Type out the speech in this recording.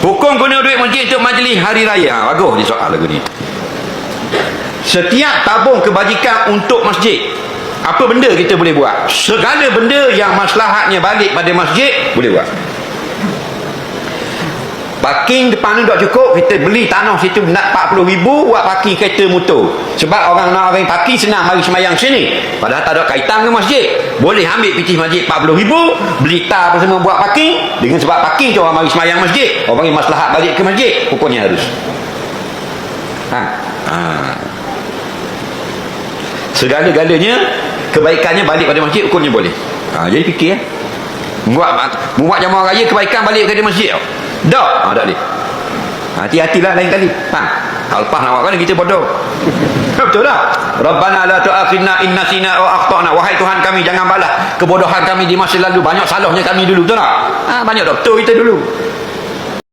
Hukum guna duit masjid untuk majlis hari raya. Bagus dia soal lagu ni. Setiap tabung kebajikan untuk masjid, apa benda kita boleh buat? Segala benda yang maslahatnya balik pada masjid boleh buat. Parking depan ni tak cukup, kita beli tanah situ nak 40,000 buat parking kereta motor. Sebab orang nak orang parking senang mari semayang sini, padahal tak ada kaitan dengan masjid. Boleh ambil pitih masjid 40,000, beli tar apa semua buat parking. Dengan sebab parking tu orang mari semayang masjid, orang panggil maslahat balik ke masjid, hukumnya harus. Segala-galanya kebaikannya balik pada masjid, hukumnya boleh. Jadi fikir buat jamaah raya kebaikan balik ke masjid. Tak boleh. Hati-hatilah lain kali. Lepas nak buat kan kita bodoh. Betul tak? Rabbana la tu'akhidna in nasina aw akhtana. Wahai Tuhan kami, jangan balas kebodohan kami di masa lalu. Banyak salahnya kami dulu, betul tak? Banyak doktor kita dulu.